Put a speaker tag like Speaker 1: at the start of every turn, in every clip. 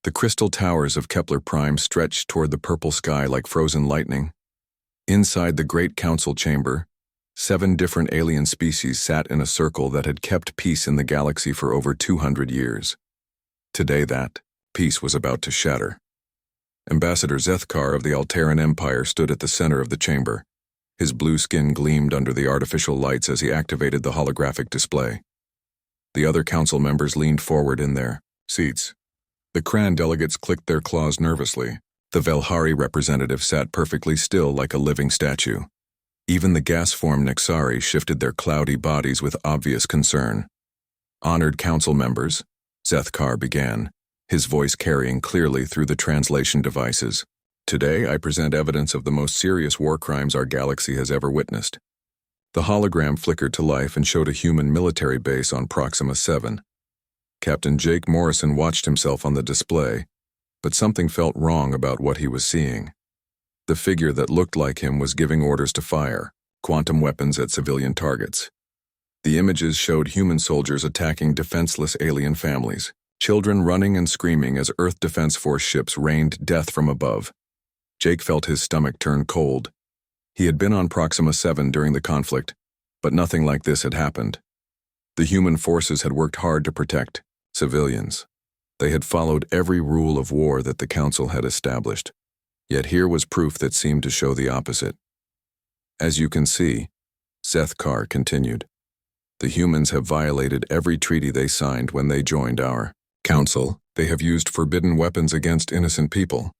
Speaker 1: The crystal towers of Kepler Prime stretched toward the purple sky like frozen lightning. Inside the Great Council chamber, 7 different alien species sat in a circle that had kept peace in the galaxy for over 200 years. Today that peace was about to shatter. Ambassador Zethkar of the Alteran Empire stood at the center of the chamber. His blue skin gleamed under the artificial lights as he activated the holographic display. The other council members leaned forward in their seats. The Kran delegates clicked their claws nervously. The Velhari representative sat perfectly still like a living statue. Even the gas-form Nexari shifted their cloudy bodies with obvious concern. Honored council members, Zethkar began, his voice carrying clearly through the translation devices. Today I present evidence of the most serious war crimes our galaxy has ever witnessed. The hologram flickered to life and showed a human military base on Proxima 7. Captain Jake Morrison watched himself on the display, but something felt wrong about what he was seeing. The figure that looked like him was giving orders to fire quantum weapons at civilian targets. The images showed human soldiers attacking defenseless alien families, children running and screaming as Earth Defense Force ships rained death from above. Jake felt his stomach turn cold. He had been on Proxima 7 during the conflict, but nothing like this had happened. The human forces had worked hard to protect civilians. They had followed every rule of war that the Council had established. Yet here was proof that seemed to show the opposite. As you can see, Zethkar continued, the humans have violated every treaty they signed when they joined our Council. They have used forbidden weapons against innocent people.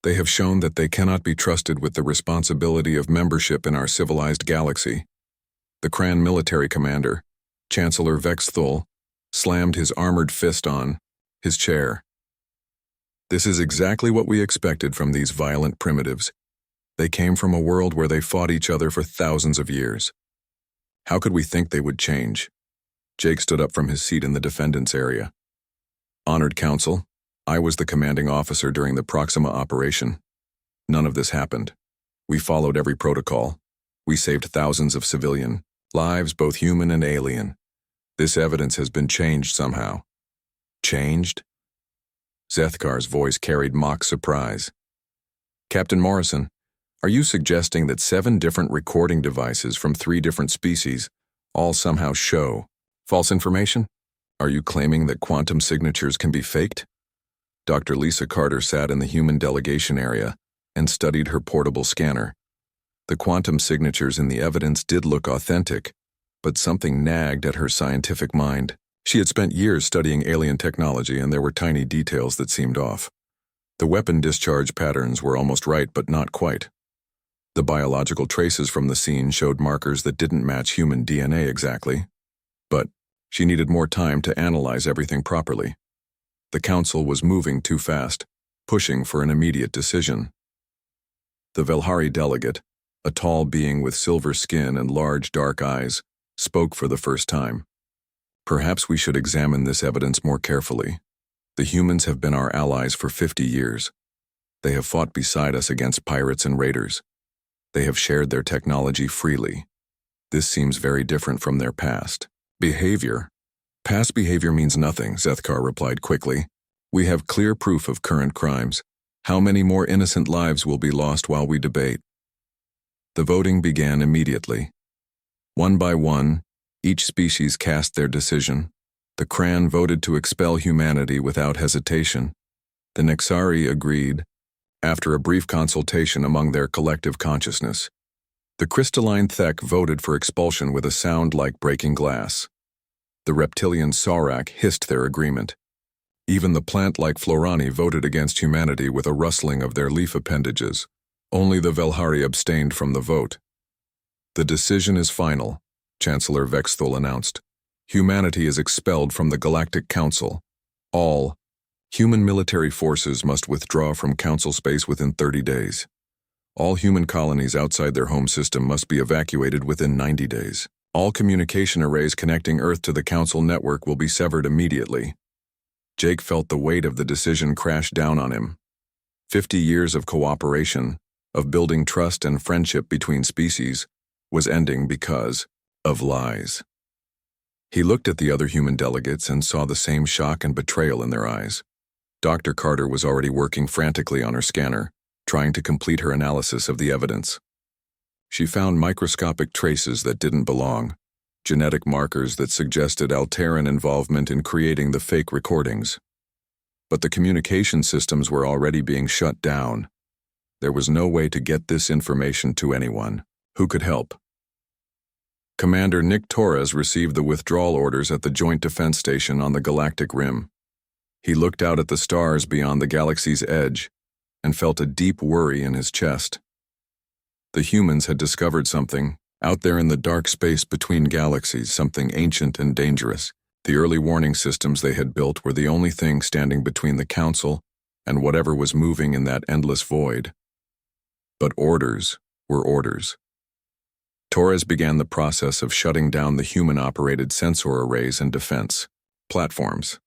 Speaker 1: They have shown that they cannot be trusted with the responsibility of membership in our civilized galaxy. The Kran military commander, Chancellor Vexthul, slammed his armored fist on his chair. This is exactly what we expected from these violent primitives. They came from a world where they fought each other for thousands of years. How could we think they would change? Jake stood up from his seat in the defendants area. Honored Council, I was the commanding officer during the Proxima operation. None of this happened. We followed every protocol. We saved thousands of civilian lives, both human and alien. This evidence has been changed somehow. Changed? Zethkar's voice carried mock surprise. Captain Morrison, are you suggesting that 7 different recording devices from 3 different species all somehow show false information? Are you claiming that quantum signatures can be faked? Dr. Lisa Carter sat in the human delegation area and studied her portable scanner. The quantum signatures in the evidence did look authentic, but something nagged at her scientific mind. She had spent years studying alien technology, and there were tiny details that seemed off. The weapon discharge patterns were almost right, but not quite. The biological traces from the scene showed markers that didn't match human DNA exactly. But she needed more time to analyze everything properly. The Council was moving too fast, pushing for an immediate decision. The Velhari delegate, a tall being with silver skin and large dark eyes, spoke for the first time. Perhaps we should examine this evidence more carefully. The humans have been our allies for 50 years. They have fought beside us against pirates and raiders. They have shared their technology freely. This seems very different from their past behavior. Past behavior means nothing, Zethkar replied quickly. We have clear proof of current crimes. How many more innocent lives will be lost while we debate? The voting began immediately. One by one, each species cast their decision. The Kran voted to expel humanity without hesitation. The Nexari agreed, after a brief consultation among their collective consciousness. The crystalline Thek voted for expulsion with a sound like breaking glass. The reptilian Saurak hissed their agreement. Even the plant-like Florani voted against humanity with a rustling of their leaf appendages. Only the Velhari abstained from the vote. The decision is final, Chancellor Vexthul announced. Humanity is expelled from the Galactic Council. All human military forces must withdraw from Council space within 30 days. All human colonies outside their home system must be evacuated within 90 days. All communication arrays connecting Earth to the Council network will be severed immediately. Jake felt the weight of the decision crash down on him. 50 years of cooperation, of building trust and friendship between species, was ending because of lies. He looked at the other human delegates and saw the same shock and betrayal in their eyes. Dr. Carter was already working frantically on her scanner, trying to complete her analysis of the evidence. She found microscopic traces that didn't belong, genetic markers that suggested Alteran involvement in creating the fake recordings. But the communication systems were already being shut down. There was no way to get this information to anyone. Who could help? Commander Nick Torres received the withdrawal orders at the Joint Defense Station on the Galactic Rim. He looked out at the stars beyond the galaxy's edge and felt a deep worry in his chest. The humans had discovered something out there in the dark space between galaxies, something ancient and dangerous. The early warning systems they had built were the only thing standing between the Council and whatever was moving in that endless void. But orders were orders. Torres began the process of shutting down the human-operated sensor arrays and defense platforms.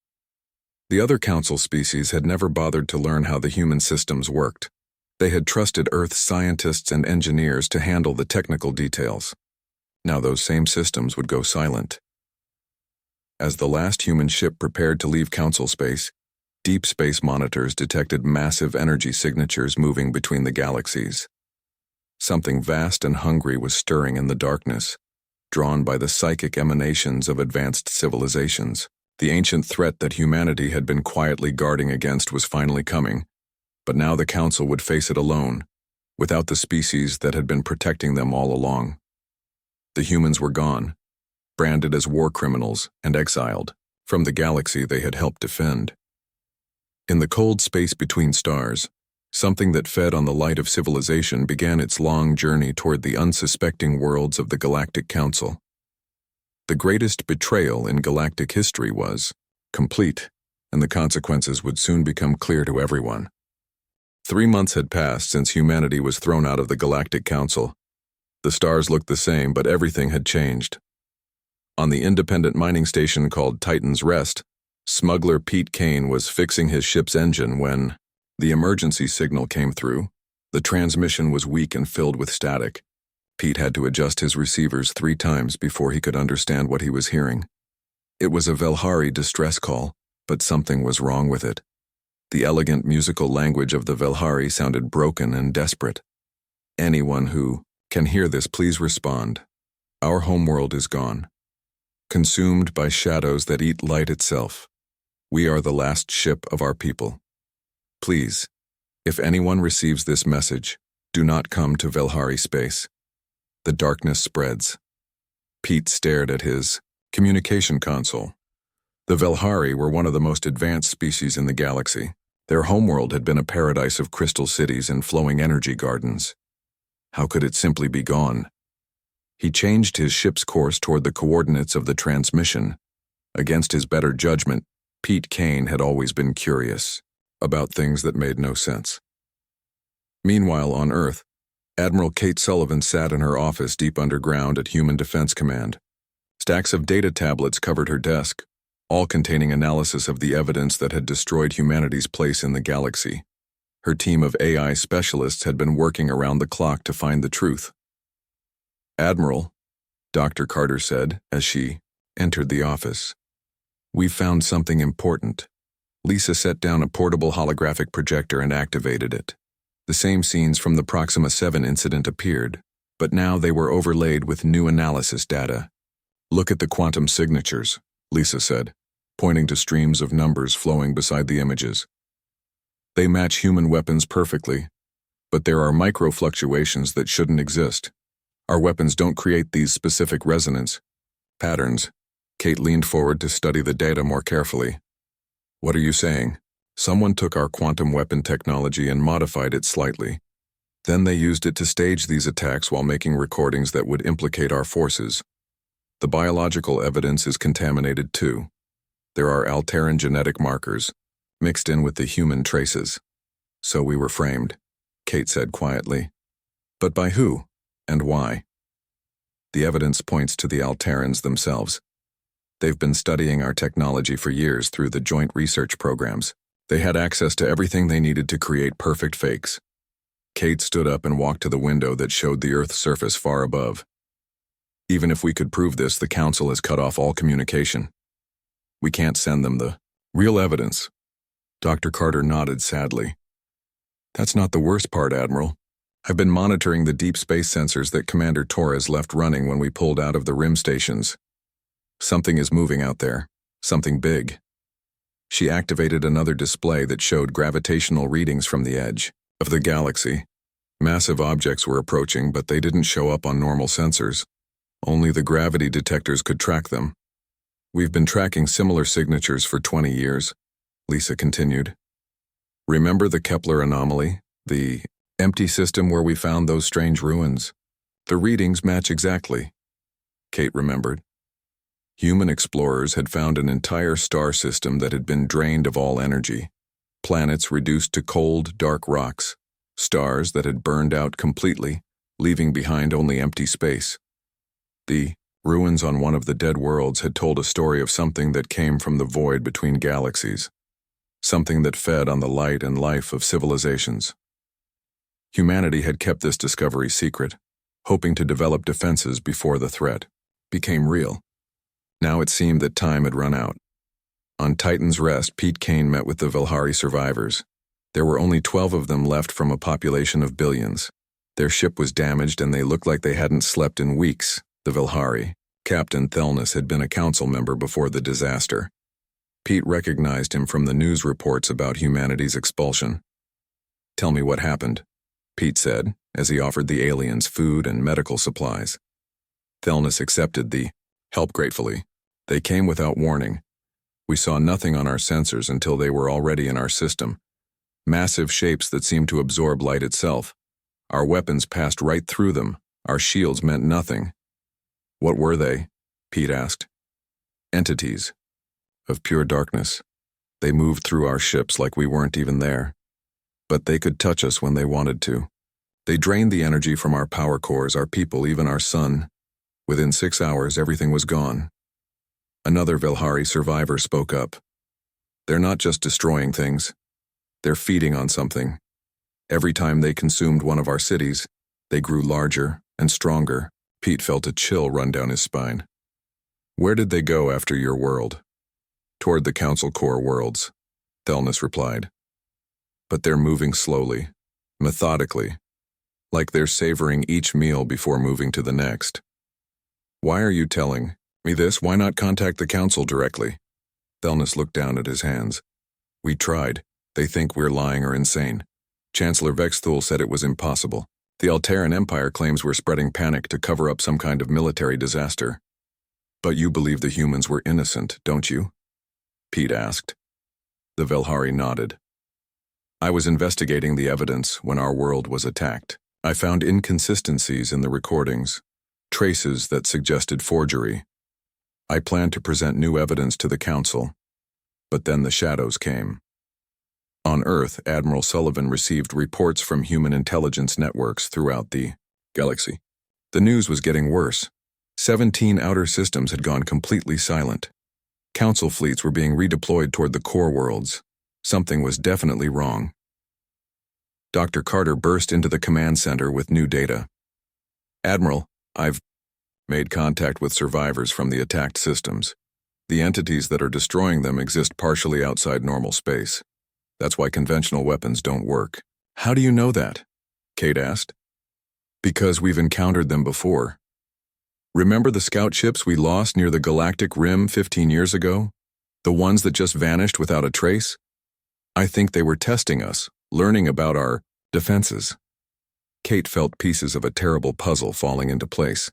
Speaker 1: The other Council species had never bothered to learn how the human systems worked. They had trusted Earth's scientists and engineers to handle the technical details. Now those same systems would go silent. As the last human ship prepared to leave Council space, deep space monitors detected massive energy signatures moving between the galaxies. Something vast and hungry was stirring in the darkness, drawn by the psychic emanations of advanced civilizations. The ancient threat that humanity had been quietly guarding against was finally coming, but now the Council would face it alone, without the species that had been protecting them all along. The humans were gone, branded as war criminals and exiled from the galaxy they had helped defend. In the cold space between stars, something that fed on the light of civilization began its long journey toward the unsuspecting worlds of the Galactic Council. The greatest betrayal in galactic history was complete, and the consequences would soon become clear to everyone. 3 months had passed since humanity was thrown out of the Galactic Council. The stars looked the same, but everything had changed. On the independent mining station called Titan's Rest, smuggler Pete Kane was fixing his ship's engine when the emergency signal came through. The transmission was weak and filled with static. Pete had to adjust his receivers 3 times before he could understand what he was hearing. It was a Velhari distress call, but something was wrong with it. The elegant musical language of the Velhari sounded broken and desperate. Anyone who can hear this, please respond. Our homeworld is gone. Consumed by shadows that eat light itself. We are the last ship of our people. Please, if anyone receives this message, do not come to Velhari space. The darkness spreads. Pete stared at his communication console. The Velhari were one of the most advanced species in the galaxy. Their homeworld had been a paradise of crystal cities and flowing energy gardens. How could it simply be gone? He changed his ship's course toward the coordinates of the transmission. Against his better judgment, Pete Kane had always been curious about things that made no sense. Meanwhile, on Earth, Admiral Kate Sullivan sat in her office deep underground at Human Defense Command. Stacks of data tablets covered her desk, all containing analysis of the evidence that had destroyed humanity's place in the galaxy. Her team of AI specialists had been working around the clock to find the truth. Admiral, Dr. Carter said as she entered the office. "We've found something important." Lisa set down a portable holographic projector and activated it. The same scenes from the Proxima 7 incident appeared, but now they were overlaid with new analysis data. "Look at the quantum signatures," Lisa said, pointing to streams of numbers flowing beside the images. "They match human weapons perfectly, but there are micro-fluctuations that shouldn't exist. Our weapons don't create these specific resonance patterns." Kate leaned forward to study the data more carefully. "What are you saying?" "Someone took our quantum weapon technology and modified it slightly. Then they used it to stage these attacks while making recordings that would implicate our forces. The biological evidence is contaminated too. There are Alteran genetic markers, mixed in with the human traces. So we were framed," Kate said quietly. "But by who? And why?" "The evidence points to the Alterans themselves. They've been studying our technology for years through the joint research programs. They had access to everything they needed to create perfect fakes." Kate stood up and walked to the window that showed the Earth's surface far above. "Even if we could prove this, the Council has cut off all communication. We can't send them the real evidence." Dr. Carter nodded sadly. That's not the worst part, Admiral. I've been monitoring the deep space sensors that Commander Torres left running when we pulled out of the rim stations. Something is moving out there. Something big. She activated another display that showed gravitational readings from the edge of the galaxy. Massive objects were approaching, but they didn't show up on normal sensors. Only the gravity detectors could track them. We've been tracking similar signatures for 20 years, Lisa continued. Remember the Kepler anomaly, the empty system where we found those strange ruins? The readings match exactly. Kate remembered. Human explorers had found an entire star system that had been drained of all energy. Planets reduced to cold, dark rocks. Stars that had burned out completely, leaving behind only empty space. The ruins on one of the dead worlds had told a story of something that came from the void between galaxies. Something that fed on the light and life of civilizations. Humanity had kept this discovery secret, hoping to develop defenses before the threat became real. Now it seemed that time had run out. On Titan's Rest, Pete Kane met with the Vilhari survivors. There were only 12 of them left from a population of billions. Their ship was damaged and they looked like they hadn't slept in weeks. The Vilhari, Captain Thelness, had been a council member before the disaster. Pete recognized him from the news reports about humanity's expulsion. Tell me what happened, Pete said, as he offered the aliens food and medical supplies. Thelness accepted the help gratefully. They came without warning. We saw nothing on our sensors until they were already in our system. Massive shapes that seemed to absorb light itself. Our weapons passed right through them. Our shields meant nothing. What were they? Pete asked. Entities. Of pure darkness. They moved through our ships like we weren't even there. But they could touch us when they wanted to. They drained the energy from our power cores, our people, even our sun. Within 6 hours, everything was gone. Another Vilhari survivor spoke up. They're not just destroying things. They're feeding on something. Every time they consumed one of our cities, they grew larger and stronger. Pete felt a chill run down his spine. Where did they go after your world? Toward the Council Core worlds, Thelness replied. But they're moving slowly, methodically, like they're savoring each meal before moving to the next. Why are you telling me this? Why not contact the Council directly? Thelness looked down at his hands. We tried. They think we're lying or insane. Chancellor Vexthul said it was impossible. The Alteran Empire claims we're spreading panic to cover up some kind of military disaster. But you believe the humans were innocent, don't you? Pete asked. The Vilhari nodded. I was investigating the evidence when our world was attacked. I found inconsistencies in the recordings, traces that suggested forgery. I planned to present new evidence to the Council, but then the shadows came. On Earth, Admiral Sullivan received reports from human intelligence networks throughout the galaxy. The news was getting worse. 17 outer systems had gone completely silent. Council fleets were being redeployed toward the core worlds. Something was definitely wrong. Dr. Carter burst into the command center with new data. Admiral, I've made contact with survivors from the attacked systems. The entities that are destroying them exist partially outside normal space. That's why conventional weapons don't work. How do you know that? Kate asked. Because we've encountered them before. Remember the scout ships we lost near the Galactic Rim 15 years ago? The ones that just vanished without a trace? I think they were testing us, learning about our defenses. Kate felt pieces of a terrible puzzle falling into place.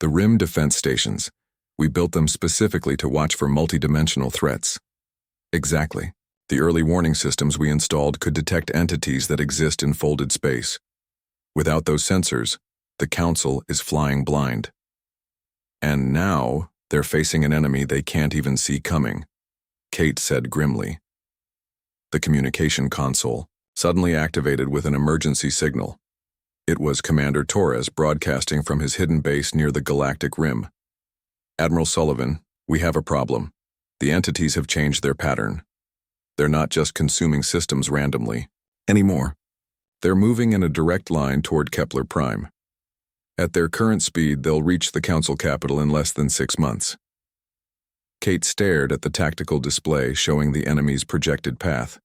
Speaker 1: The Rim defense stations. We built them specifically to watch for multidimensional threats. Exactly. The early warning systems we installed could detect entities that exist in folded space. Without those sensors, the Council is flying blind. And now, they're facing an enemy they can't even see coming, Kate said grimly. The communication console suddenly activated with an emergency signal. It was Commander Torres broadcasting from his hidden base near the Galactic Rim. Admiral Sullivan, we have a problem. The entities have changed their pattern. They're not just consuming systems randomly anymore. They're moving in a direct line toward Kepler Prime. At their current speed, they'll reach the Council capital in less than 6 months. Kate stared at the tactical display showing the enemy's projected path.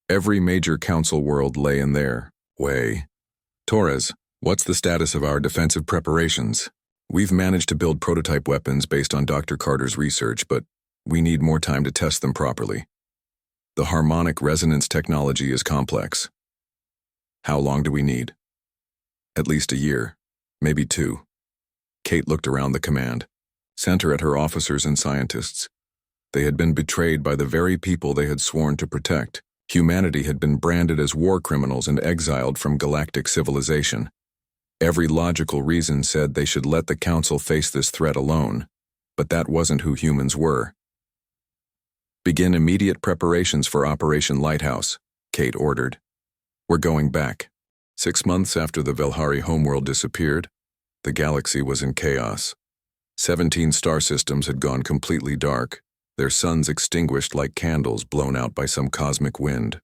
Speaker 1: Every major council world lay in their way. Torres, what's the status of our defensive preparations? We've managed to build prototype weapons based on Dr. Carter's research, but we need more time to test them properly. The harmonic resonance technology is complex. How long do we need? At least a year, maybe 2. Kate looked around the command center at her officers and scientists. They had been betrayed by the very people they had sworn to protect. Humanity had been branded as war criminals and exiled from galactic civilization. Every logical reason said they should let the Council face this threat alone, but that wasn't who humans were. Begin immediate preparations for Operation Lighthouse, Kate ordered. We're going back. 6 months after the Velhari homeworld disappeared, the galaxy was in chaos. 17 star systems had gone completely dark, their suns extinguished like candles blown out by some cosmic wind.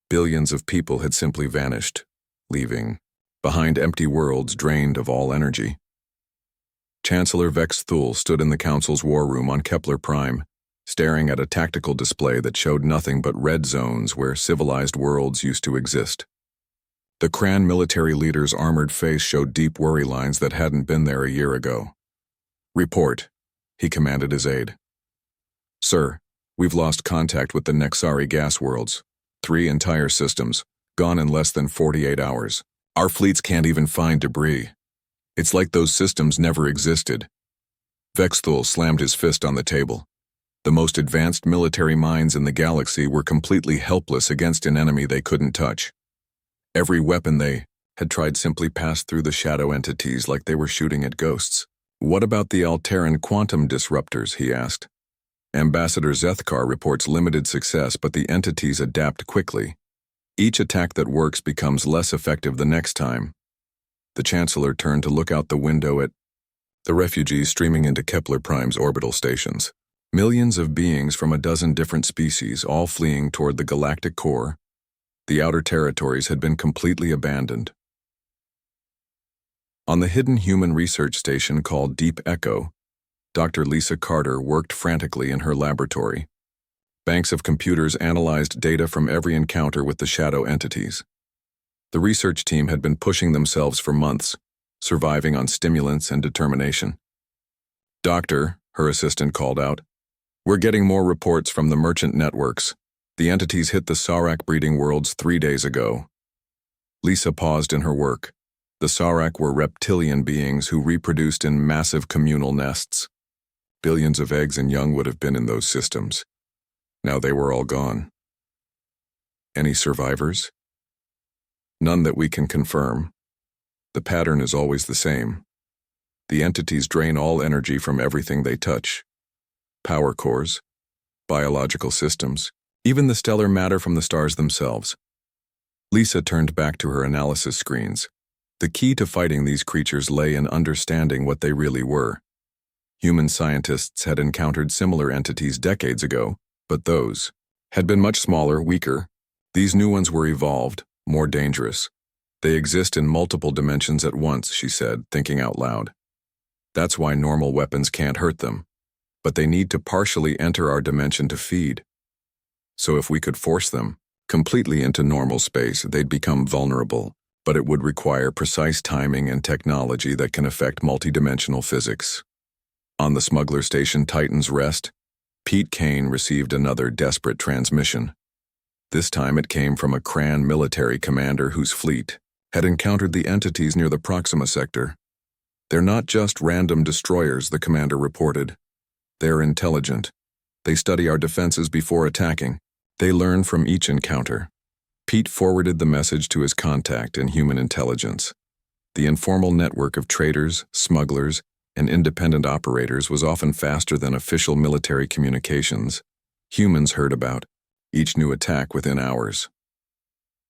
Speaker 1: Billions of people had simply vanished, leaving behind empty worlds drained of all energy. Chancellor Vex Thule stood in the Council's war room on Kepler Prime, staring at a tactical display that showed nothing but red zones where civilized worlds used to exist. The Kran military leader's armored face showed deep worry lines that hadn't been there a year ago. Report, he commanded his aide. Sir, we've lost contact with the Nexari gas worlds. 3 entire systems, gone in less than 48 hours. Our fleets can't even find debris. It's like those systems never existed. Vexthul slammed his fist on the table. The most advanced military minds in the galaxy were completely helpless against an enemy they couldn't touch. Every weapon they had tried simply passed through the shadow entities like they were shooting at ghosts. What about the Alteran quantum disruptors, he asked. Ambassador Zethkar reports limited success, but the entities adapt quickly. Each attack that works becomes less effective the next time. The Chancellor turned to look out the window at the refugees streaming into Kepler Prime's orbital stations. Millions of beings from a dozen different species, all fleeing toward the galactic core. The outer territories had been completely abandoned. On the hidden human research station called Deep Echo, Dr. Lisa Carter worked frantically in her laboratory. Banks of computers analyzed data from every encounter with the shadow entities. The research team had been pushing themselves for months, surviving on stimulants and determination. Doctor, her assistant called out, we're getting more reports from the merchant networks. The entities hit the Saurak breeding worlds 3 days ago. Lisa paused in her work. The Saurak were reptilian beings who reproduced in massive communal nests. Billions of eggs and young would have been in those systems. Now they were all gone. Any survivors? None that we can confirm. The pattern is always the same. The entities drain all energy from everything they touch. Power cores, biological systems, even the stellar matter from the stars themselves. Lisa turned back to her analysis screens. The key to fighting these creatures lay in understanding what they really were. Human scientists had encountered similar entities decades ago, but those had been much smaller, weaker. These new ones were evolved, more dangerous. They exist in multiple dimensions at once, she said, thinking out loud. That's why normal weapons can't hurt them. But they need to partially enter our dimension to feed. So if we could force them completely into normal space, they'd become vulnerable. But it would require precise timing and technology that can affect multidimensional physics. On the smuggler station Titan's Rest, Pete Kane received another desperate transmission. This time it came from a Kran military commander whose fleet had encountered the entities near the Proxima sector. They're not just random destroyers, the commander reported. They're intelligent. They study our defenses before attacking. They learn from each encounter. Pete forwarded the message to his contact in human intelligence. The informal network of traders, smugglers, and independent operators was often faster than official military communications. Humans heard about each new attack within hours.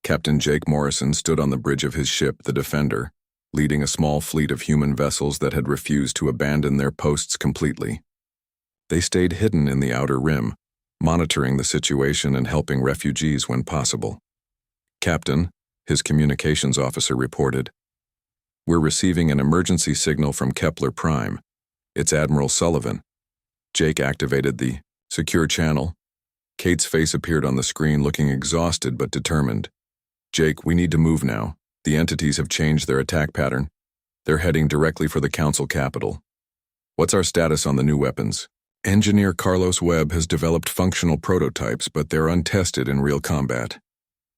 Speaker 1: Captain Jake Morrison stood on the bridge of his ship, the Defender, leading a small fleet of human vessels that had refused to abandon their posts completely. They stayed hidden in the outer rim, monitoring the situation and helping refugees when possible. Captain, his communications officer reported, we're receiving an emergency signal from Kepler Prime. It's Admiral Sullivan. Jake activated the secure channel. Kate's face appeared on the screen, looking exhausted but determined. Jake, we need to move now. The entities have changed their attack pattern. They're heading directly for the Council capital. What's our status on the new weapons? Engineer Carlos Webb has developed functional prototypes, but they're untested in real combat.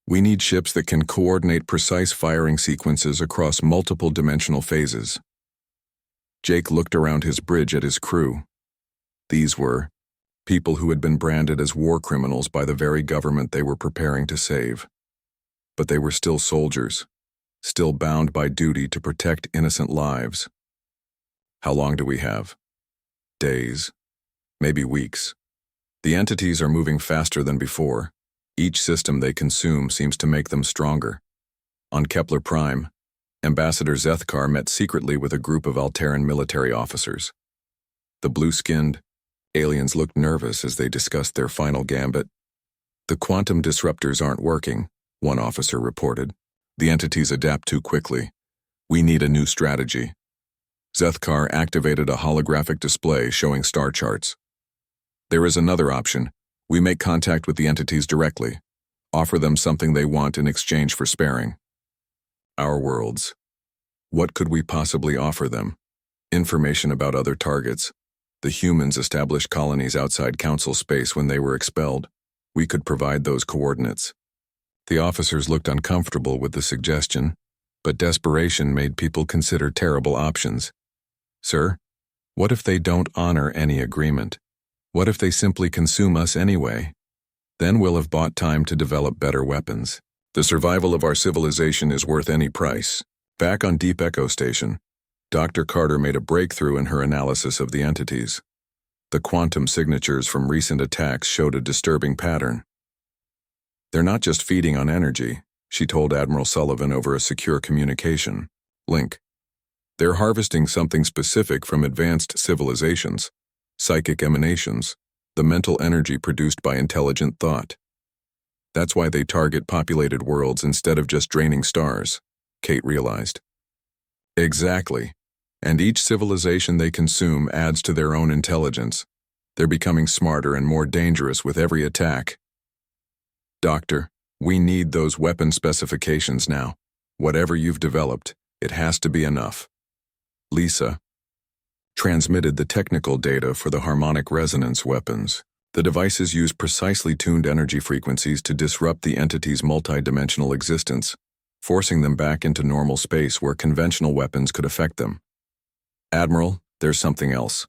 Speaker 1: We need ships that can coordinate precise firing sequences across multiple dimensional phases. Jake looked around his bridge at his crew. These were people who had been branded as war criminals by the very government they were preparing to save. But they were still soldiers, still bound by duty to protect innocent lives. How long do we have? Days, maybe weeks. The entities are moving faster than before. Each system they consume seems to make them stronger. On Kepler Prime, Ambassador Zethkar met secretly with a group of Alteran military officers. The blue-skinned aliens looked nervous as they discussed their final gambit. The quantum disruptors aren't working, one officer reported. The entities adapt too quickly. We need a new strategy. Zethkar activated a holographic display showing star charts. There is another option. We make contact with the entities directly, offer them something they want in exchange for sparing. Our worlds. What could we possibly offer them? Information about other targets. The humans established colonies outside Council space when they were expelled. We could provide those coordinates. The officers looked uncomfortable with the suggestion, but desperation made people consider terrible options. Sir, what if they don't honor any agreement? What if they simply consume us anyway? Then we'll have bought time to develop better weapons. The survival of our civilization is worth any price. Back on Deep Echo Station, Dr. Carter made a breakthrough in her analysis of the entities. The quantum signatures from recent attacks showed a disturbing pattern. They're not just feeding on energy, she told Admiral Sullivan over a secure communication link. They're harvesting something specific from advanced civilizations, psychic emanations, the mental energy produced by intelligent thought. That's why they target populated worlds instead of just draining stars, Kate realized. Exactly. And each civilization they consume adds to their own intelligence. They're becoming smarter and more dangerous with every attack. Doctor, we need those weapon specifications now. Whatever you've developed, it has to be enough. Lisa transmitted the technical data for the harmonic resonance weapons. The devices use precisely tuned energy frequencies to disrupt the entity's multidimensional existence, forcing them back into normal space where conventional weapons could affect them. Admiral, there's something else.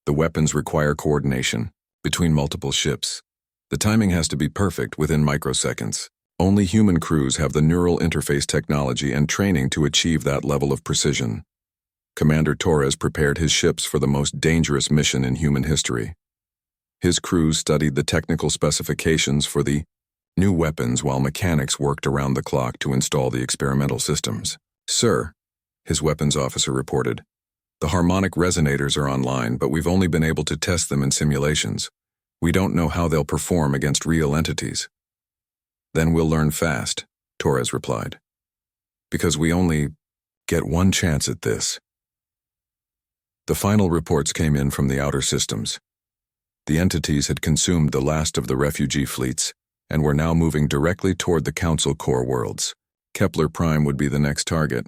Speaker 1: The weapons require coordination between multiple ships. The timing has to be perfect within microseconds. Only human crews have the neural interface technology and training to achieve that level of precision. Commander Torres prepared his ships for the most dangerous mission in human history. His crews studied the technical specifications for the new weapons while mechanics worked around the clock to install the experimental systems. Sir, his weapons officer reported, the harmonic resonators are online, but we've only been able to test them in simulations. We don't know how they'll perform against real entities. Then we'll learn fast, Torres replied. Because we only get one chance at this. The final reports came in from the outer systems. The entities had consumed the last of the refugee fleets and were now moving directly toward the Council core worlds. Kepler Prime would be the next target.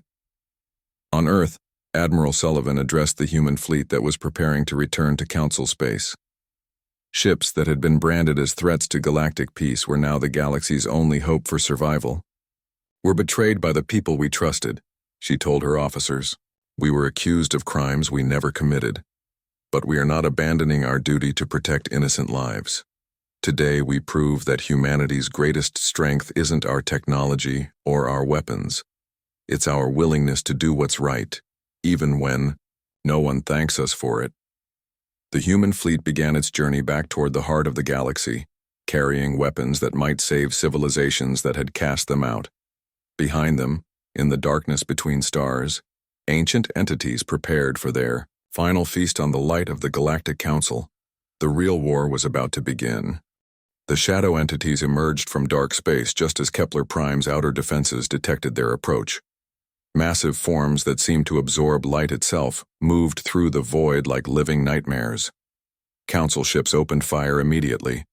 Speaker 1: On Earth, Admiral Sullivan addressed the human fleet that was preparing to return to Council space. Ships that had been branded as threats to galactic peace were now the galaxy's only hope for survival. We're betrayed by the people we trusted, she told her officers. We were accused of crimes we never committed. But we are not abandoning our duty to protect innocent lives. Today we prove that humanity's greatest strength isn't our technology or our weapons. It's our willingness to do what's right, even when no one thanks us for it. The human fleet began its journey back toward the heart of the galaxy, carrying weapons that might save civilizations that had cast them out. Behind them, in the darkness between stars, ancient entities prepared for their final feast on the light of the Galactic Council. The real war was about to begin. The shadow entities emerged from dark space just as Kepler Prime's outer defenses detected their approach. Massive forms that seemed to absorb light itself moved through the void like living nightmares. Council ships opened fire immediately,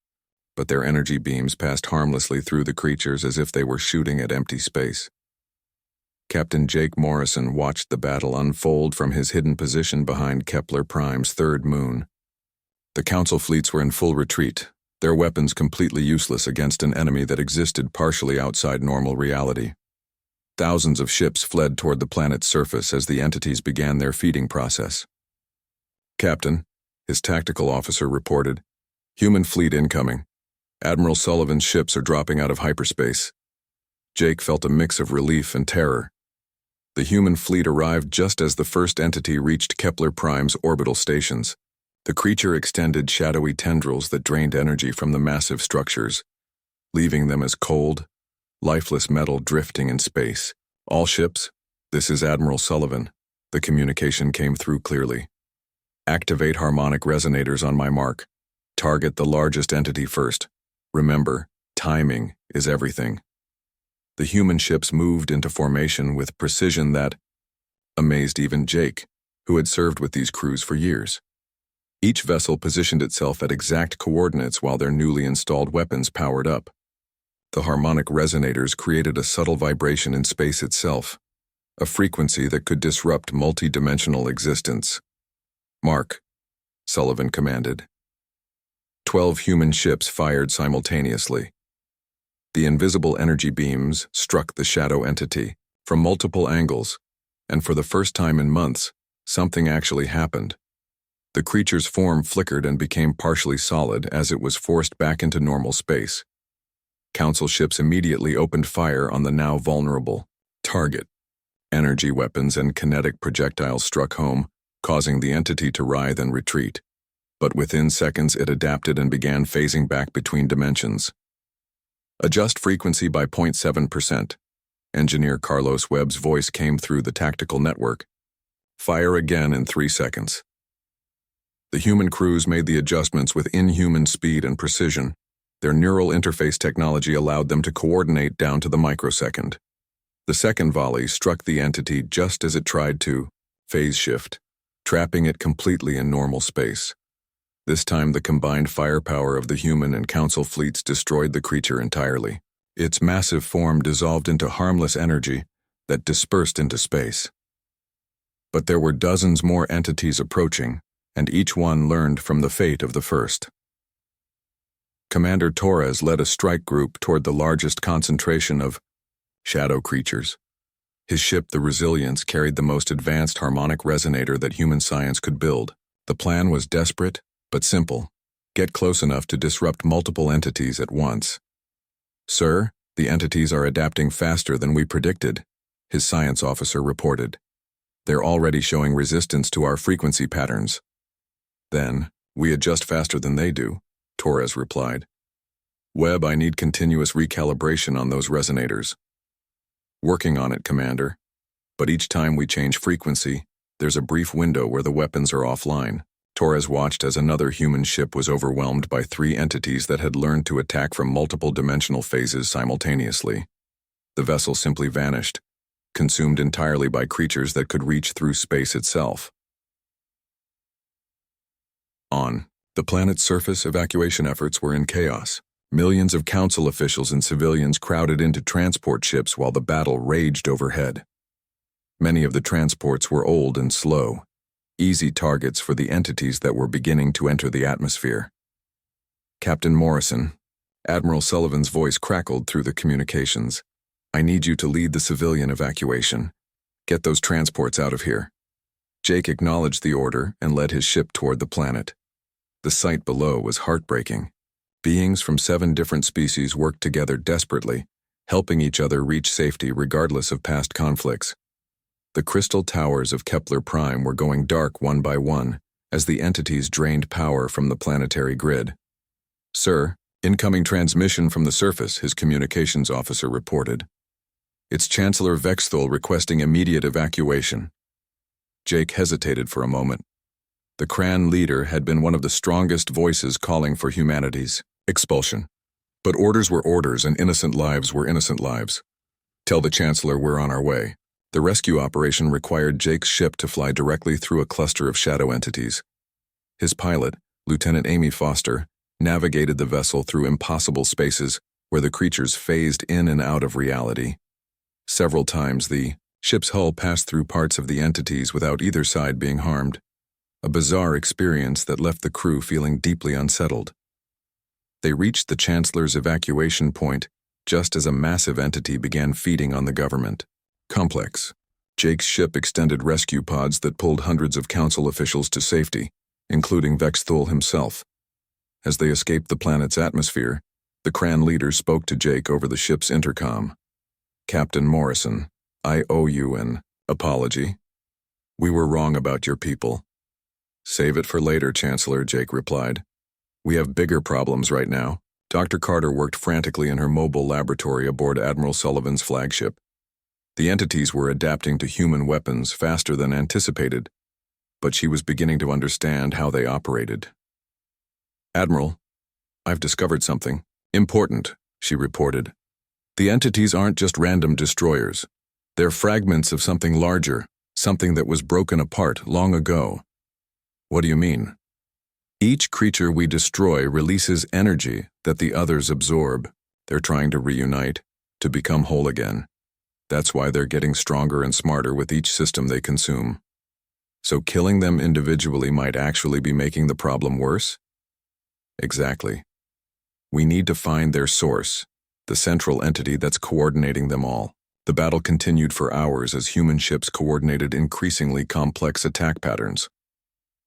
Speaker 1: but their energy beams passed harmlessly through the creatures as if they were shooting at empty space. Captain Jake Morrison watched the battle unfold from his hidden position behind Kepler Prime's third moon. The Council fleets were in full retreat, their weapons completely useless against an enemy that existed partially outside normal reality. Thousands of ships fled toward the planet's surface as the entities began their feeding process. "Captain," his tactical officer reported, "human fleet incoming. Admiral Sullivan's ships are dropping out of hyperspace." Jake felt a mix of relief and terror. The human fleet arrived just as the first entity reached Kepler Prime's orbital stations. The creature extended shadowy tendrils that drained energy from the massive structures, leaving them as cold, lifeless metal drifting in space. "All ships, this is Admiral Sullivan." The communication came through clearly. "Activate harmonic resonators on my mark. Target the largest entity first. Remember, timing is everything." The human ships moved into formation with precision that amazed even Jake, who had served with these crews for years. Each vessel positioned itself at exact coordinates while their newly installed weapons powered up. The harmonic resonators created a subtle vibration in space itself, a frequency that could disrupt multi-dimensional existence. "Mark," Sullivan commanded. 12 human ships fired simultaneously. The invisible energy beams struck the shadow entity from multiple angles, and for the first time in months, something actually happened. The creature's form flickered and became partially solid as it was forced back into normal space. Council ships immediately opened fire on the now vulnerable target. Energy weapons and kinetic projectiles struck home, causing the entity to writhe and retreat. But within seconds it adapted and began phasing back between dimensions. "Adjust frequency by 0.7%. Engineer Carlos Webb's voice came through the tactical network. "Fire again in 3 seconds." The human crews made the adjustments with inhuman speed and precision. Their neural interface technology allowed them to coordinate down to the microsecond. The second volley struck the entity just as it tried to phase shift, trapping it completely in normal space. This time the combined firepower of the human and council fleets destroyed the creature entirely. Its massive form dissolved into harmless energy that dispersed into space. But there were dozens more entities approaching, and each one learned from the fate of the first. Commander Torres led a strike group toward the largest concentration of shadow creatures. His ship, the Resilience, carried the most advanced harmonic resonator that human science could build. The plan was desperate, but simple. Get close enough to disrupt multiple entities at once. "Sir, the entities are adapting faster than we predicted," his science officer reported. "They're already showing resistance to our frequency patterns." "Then, we adjust faster than they do," Torres replied. "Webb, I need continuous recalibration on those resonators." "Working on it, Commander. But each time we change frequency, there's a brief window where the weapons are offline." Torres watched as another human ship was overwhelmed by 3 entities that had learned to attack from multiple dimensional phases simultaneously. The vessel simply vanished, consumed entirely by creatures that could reach through space itself. On the planet's surface, evacuation efforts were in chaos. Millions of council officials and civilians crowded into transport ships while the battle raged overhead. Many of the transports were old and slow, easy targets for the entities that were beginning to enter the atmosphere. "Captain Morrison," Admiral Sullivan's voice crackled through the communications. "I need you to lead the civilian evacuation. Get those transports out of here." Jake acknowledged the order and led his ship toward the planet. The sight below was heartbreaking. Beings from 7 different species worked together desperately, helping each other reach safety regardless of past conflicts. The crystal towers of Kepler Prime were going dark one by one as the entities drained power from the planetary grid. "Sir, incoming transmission from the surface," his communications officer reported. "It's Chancellor Vexthal requesting immediate evacuation." Jake hesitated for a moment. The Kran leader had been one of the strongest voices calling for humanity's expulsion. But orders were orders and innocent lives were innocent lives. "Tell the Chancellor we're on our way." The rescue operation required Jake's ship to fly directly through a cluster of shadow entities. His pilot, Lieutenant Amy Foster, navigated the vessel through impossible spaces where the creatures phased in and out of reality. Several times the ship's hull passed through parts of the entities without either side being harmed, a bizarre experience that left the crew feeling deeply unsettled. They reached the Chancellor's evacuation point just as a massive entity began feeding on the government complex. Jake's ship extended rescue pods that pulled hundreds of council officials to safety, including Vexthul himself. As they escaped the planet's atmosphere, the Cran leader spoke to Jake over the ship's intercom. "Captain Morrison, I owe you an apology. We were wrong about your people." "Save it for later, Chancellor," Jake replied. "We have bigger problems right now." Dr. Carter worked frantically in her mobile laboratory aboard Admiral Sullivan's flagship. The entities were adapting to human weapons faster than anticipated, but she was beginning to understand how they operated. "Admiral, I've discovered something important," she reported. "The entities aren't just random destroyers. They're fragments of something larger, something that was broken apart long ago." "What do you mean?" "Each creature we destroy releases energy that the others absorb. They're trying to reunite, to become whole again. That's why they're getting stronger and smarter with each system they consume. So killing them individually might actually be making the problem worse?" "Exactly. We need to find their source, the central entity that's coordinating them all." The battle continued for hours as human ships coordinated increasingly complex attack patterns.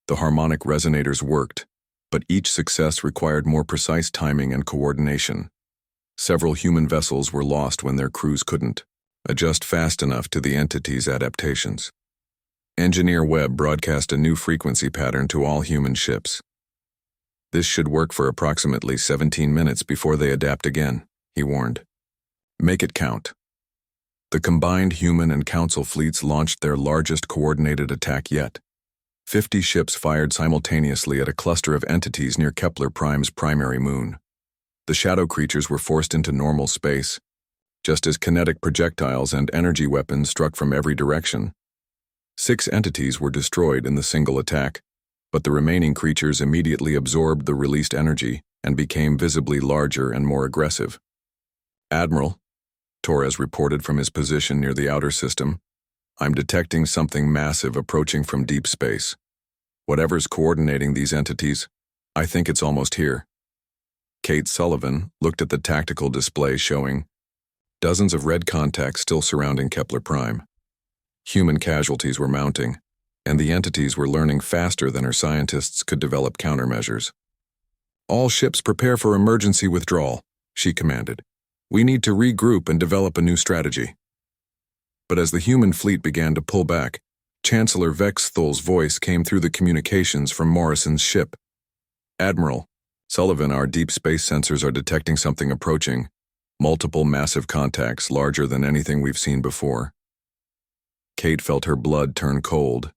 Speaker 1: The harmonic resonators worked, but each success required more precise timing and coordination. Several human vessels were lost when their crews couldn't adjust fast enough to the entity's adaptations. Engineer Webb broadcast a new frequency pattern to all human ships. "This should work for approximately 17 minutes before they adapt again," he warned. "Make it count." The combined human and council fleets launched their largest coordinated attack yet. 50 ships fired simultaneously at a cluster of entities near Kepler Prime's primary moon. The shadow creatures were forced into normal space, just as kinetic projectiles and energy weapons struck from every direction. 6 entities were destroyed in the single attack, but the remaining creatures immediately absorbed the released energy and became visibly larger and more aggressive. "Admiral," Torres reported from his position near the outer system, "I'm detecting something massive approaching from deep space. Whatever's coordinating these entities, I think it's almost here." Kate Sullivan looked at the tactical display showing dozens of red contacts still surrounding Kepler Prime. Human casualties were mounting, and the entities were learning faster than her scientists could develop countermeasures. "All ships prepare for emergency withdrawal," she commanded. "We need to regroup and develop a new strategy." But as the human fleet began to pull back, Chancellor Vexthul's voice came through the communications from Morrison's ship. "Admiral Sullivan, our deep space sensors are detecting something approaching. Multiple massive contacts larger than anything we've seen before." Kate felt her blood turn cold.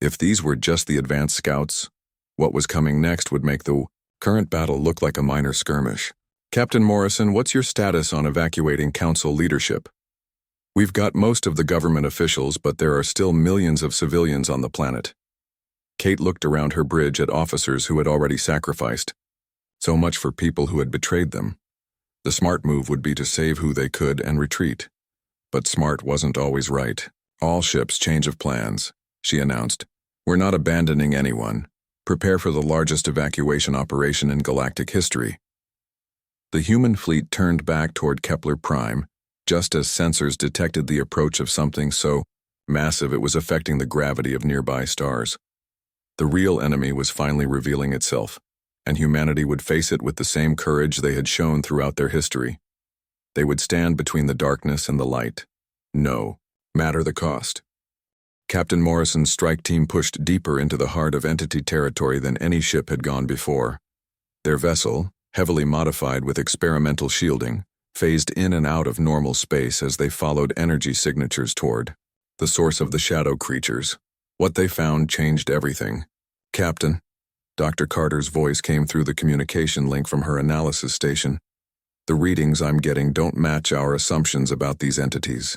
Speaker 1: If these were just the advanced scouts, what was coming next would make the current battle look like a minor skirmish. "Captain Morrison, what's your status on evacuating council leadership?" "We've got most of the government officials, but there are still millions of civilians on the planet." Kate looked around her bridge at officers who had already sacrificed. So much for people who had betrayed them. The smart move would be to save who they could and retreat. But smart wasn't always right. "All ships change of plans," she announced. "We're not abandoning anyone. Prepare for the largest evacuation operation in galactic history." The human fleet turned back toward Kepler Prime, just as sensors detected the approach of something so massive it was affecting the gravity of nearby stars. The real enemy was finally revealing itself, and humanity would face it with the same courage they had shown throughout their history. They would stand between the darkness and the light. No matter the cost. Captain Morrison's strike team pushed deeper into the heart of entity territory than any ship had gone before. Their vessel, heavily modified with experimental shielding, phased in and out of normal space as they followed energy signatures toward the source of the shadow creatures. What they found changed everything. "Captain," Dr. Carter's voice came through the communication link from her analysis station. "The readings I'm getting don't match our assumptions about these entities."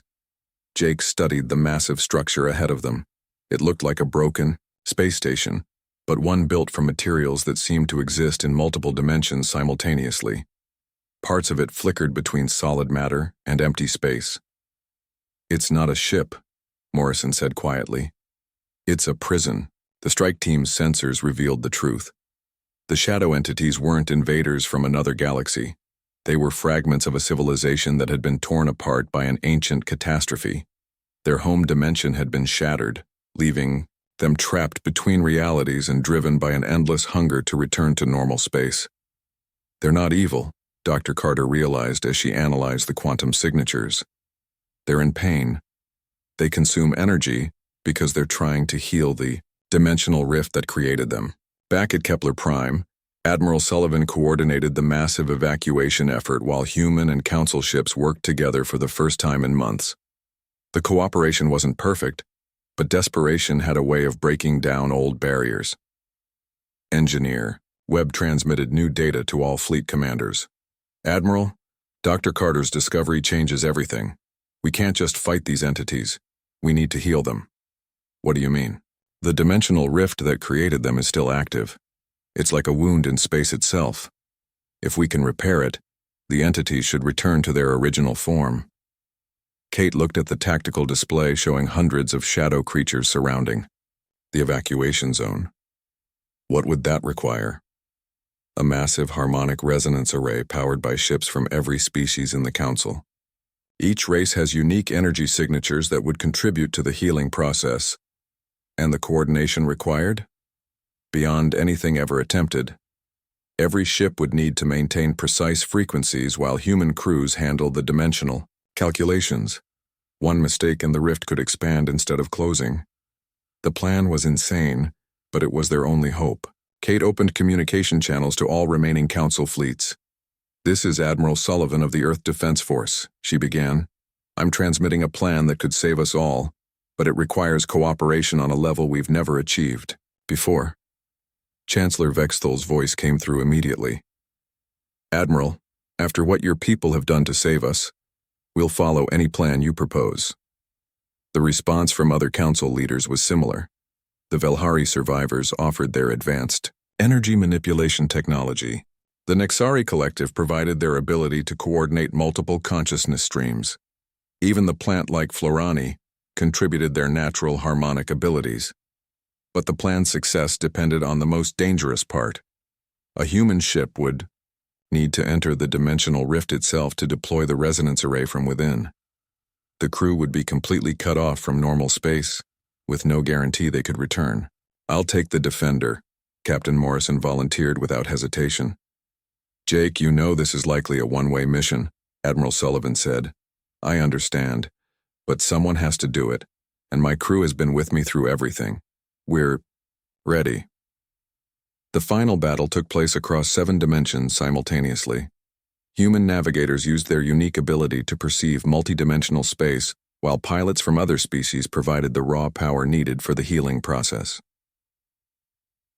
Speaker 1: Jake studied the massive structure ahead of them. It looked like a broken space station, but one built from materials that seemed to exist in multiple dimensions simultaneously. Parts of it flickered between solid matter and empty space. "It's not a ship," Morrison said quietly. "It's a prison." The strike team's sensors revealed the truth. The shadow entities weren't invaders from another galaxy. They were fragments of a civilization that had been torn apart by an ancient catastrophe. Their home dimension had been shattered, leaving them trapped between realities and driven by an endless hunger to return to normal space. "They're not evil," Dr. Carter realized as she analyzed the quantum signatures. "They're in pain. They consume energy because they're trying to heal the dimensional rift that created them." Back at Kepler Prime, Admiral Sullivan coordinated the massive evacuation effort while human and council ships worked together for the first time in months. The cooperation wasn't perfect, but desperation had a way of breaking down old barriers. Engineer, Webb transmitted new data to all fleet commanders. "Admiral, Dr. Carter's discovery changes everything. We can't just fight these entities. We need to heal them." "What do you mean?" "The dimensional rift that created them is still active. It's like a wound in space itself. If we can repair it, the entities should return to their original form." Kate looked at the tactical display showing hundreds of shadow creatures surrounding the evacuation zone. "What would that require?" "A massive harmonic resonance array powered by ships from every species in the Council. Each race has unique energy signatures that would contribute to the healing process. And the coordination required? Beyond anything ever attempted. Every ship would need to maintain precise frequencies while human crews handle the dimensional calculations. One mistake and the rift could expand instead of closing. The plan was insane, but it was their only hope. Kate opened communication channels to all remaining Council fleets. "This is Admiral Sullivan of the Earth Defense Force," she began. "I'm transmitting a plan that could save us all, but it requires cooperation on a level we've never achieved before." Chancellor Vexthal's voice came through immediately. "Admiral, after what your people have done to save us, we'll follow any plan you propose." The response from other Council leaders was similar. The Velhari survivors offered their advanced energy manipulation technology. The Nexari Collective provided their ability to coordinate multiple consciousness streams. Even the plant-like Florani contributed their natural harmonic abilities. But the plan's success depended on the most dangerous part. A human ship would need to enter the dimensional rift itself to deploy the resonance array from within. The crew would be completely cut off from normal space, with no guarantee they could return. "I'll take the Defender," Captain Morrison volunteered without hesitation. "Jake, you know this is likely a one-way mission," Admiral Sullivan said. "I understand, but someone has to do it, and my crew has been with me through everything. We're ready." The final battle took place across 7 dimensions simultaneously. Human navigators used their unique ability to perceive multidimensional space, while pilots from other species provided the raw power needed for the healing process.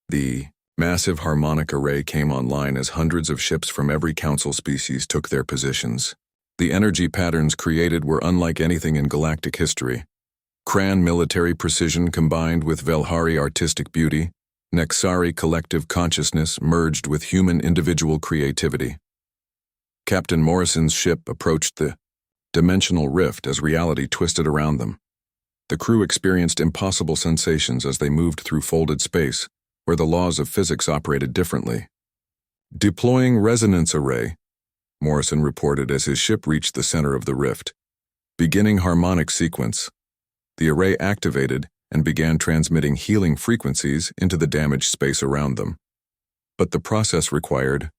Speaker 1: The massive harmonic array came online as hundreds of ships from every Council species took their positions. The energy patterns created were unlike anything in galactic history. Kran military precision combined with Velhari artistic beauty, Nexari collective consciousness merged with human individual creativity. Captain Morrison's ship approached the dimensional rift as reality twisted around them. The crew experienced impossible sensations as they moved through folded space, where the laws of physics operated differently. "Deploying resonance array," Morrison reported as his ship reached the center of the rift. "Beginning harmonic sequence." The array activated and began transmitting healing frequencies into the damaged space around them. But the process required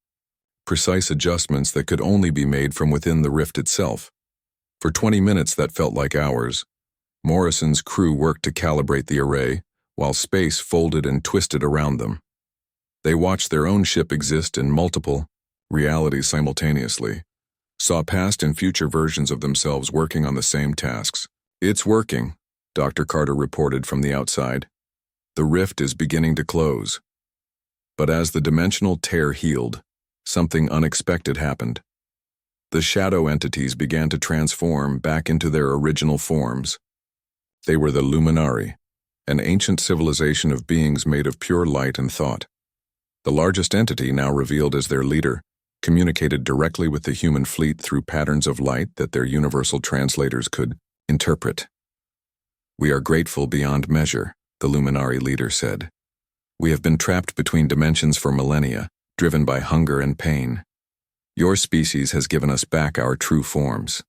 Speaker 1: precise adjustments that could only be made from within the rift itself. For 20 minutes that felt like hours, Morrison's crew worked to calibrate the array, while space folded and twisted around them. They watched their own ship exist in multiple realities simultaneously, saw past and future versions of themselves working on the same tasks. "It's working," Dr. Carter reported from the outside. "The rift is beginning to close." But as the dimensional tear healed, something unexpected happened. The shadow entities began to transform back into their original forms. They were the Luminari, an ancient civilization of beings made of pure light and thought. The largest entity, now revealed as their leader, communicated directly with the human fleet through patterns of light that their universal translators could interpret. "We are grateful beyond measure," the Luminari leader said. "We have been trapped between dimensions for millennia, driven by hunger and pain. Your species has given us back our true forms."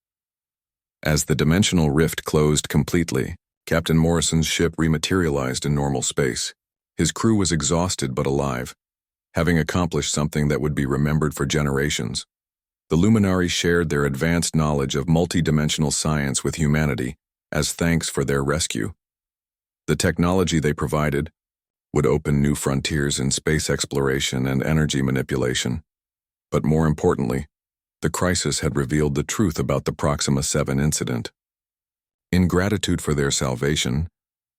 Speaker 1: As the dimensional rift closed completely, Captain Morrison's ship rematerialized in normal space. His crew was exhausted but alive, having accomplished something that would be remembered for generations. The Luminari shared their advanced knowledge of multidimensional science with humanity as thanks for their rescue. The technology they provided would open new frontiers in space exploration and energy manipulation. But more importantly, the crisis had revealed the truth about the Proxima 7 incident. In gratitude for their salvation,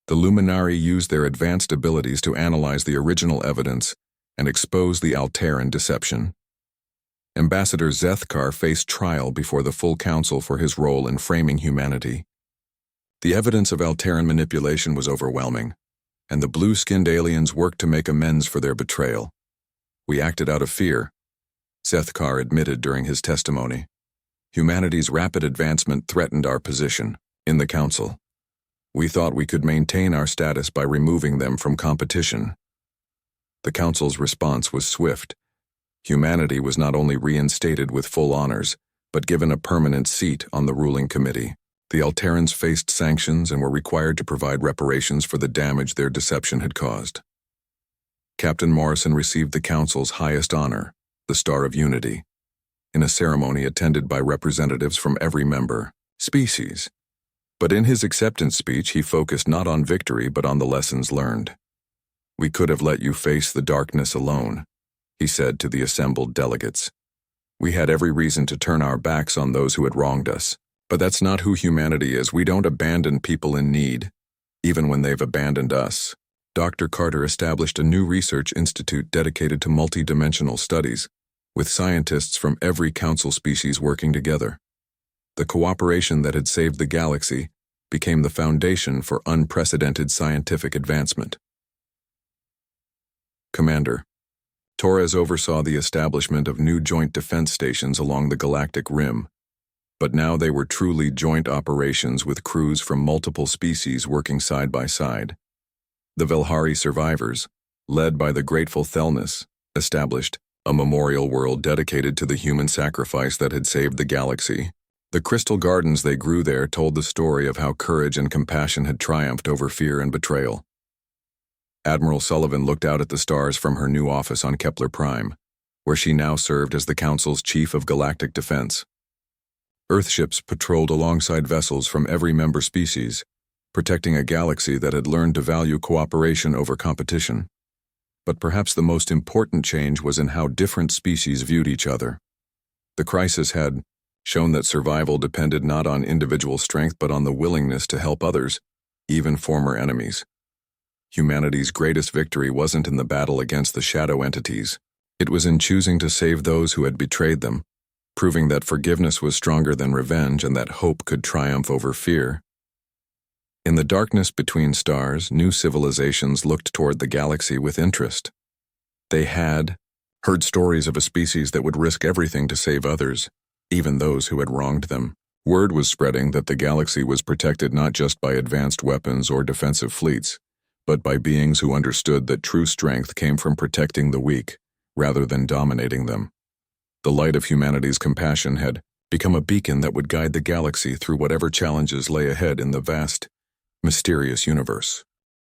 Speaker 1: the Luminari used their advanced abilities to analyze the original evidence and expose the Alteran deception. Ambassador Zethkar faced trial before the full council for his role in framing humanity. The evidence of Alteran manipulation was overwhelming, and the blue-skinned aliens worked to make amends for their betrayal. "We acted out of fear," Zethkar admitted during his testimony. "Humanity's rapid advancement threatened our position in the council. We thought we could maintain our status by removing them from competition." The council's response was swift. Humanity was not only reinstated with full honors, but given a permanent seat on the ruling committee. The Alterans faced sanctions and were required to provide reparations for the damage their deception had caused. Captain Morrison received the council's highest honor, the Star of Unity, in a ceremony attended by representatives from every member species. But in his acceptance speech, he focused not on victory but on the lessons learned. "We could have let you face the darkness alone," he said to the assembled delegates. "We had every reason to turn our backs on those who had wronged us. But that's not who humanity is. We don't abandon people in need, even when they've abandoned us." Dr. Carter established a new research institute dedicated to multidimensional studies, with scientists from every council species working together. The cooperation that had saved the galaxy became the foundation for unprecedented scientific advancement. Commander, Torres oversaw the establishment of new joint defense stations along the galactic rim, but now they were truly joint operations with crews from multiple species working side by side. The Velhari survivors, led by the grateful Thelnis, established a memorial world dedicated to the human sacrifice that had saved the galaxy. The crystal gardens they grew there told the story of how courage and compassion had triumphed over fear and betrayal. Admiral Sullivan looked out at the stars from her new office on Kepler Prime, where she now served as the Council's Chief of Galactic Defense. Earthships patrolled alongside vessels from every member species, protecting a galaxy that had learned to value cooperation over competition. But perhaps the most important change was in how different species viewed each other. The crisis had shown that survival depended not on individual strength but on the willingness to help others, even former enemies. Humanity's greatest victory wasn't in the battle against the shadow entities. It was in choosing to save those who had betrayed them, proving that forgiveness was stronger than revenge and that hope could triumph over fear. In the darkness between stars, new civilizations looked toward the galaxy with interest. They had heard stories of a species that would risk everything to save others, even those who had wronged them. Word was spreading that the galaxy was protected not just by advanced weapons or defensive fleets, but by beings who understood that true strength came from protecting the weak, rather than dominating them. The light of humanity's compassion had become a beacon that would guide the galaxy through whatever challenges lay ahead in the vast, mysterious universe.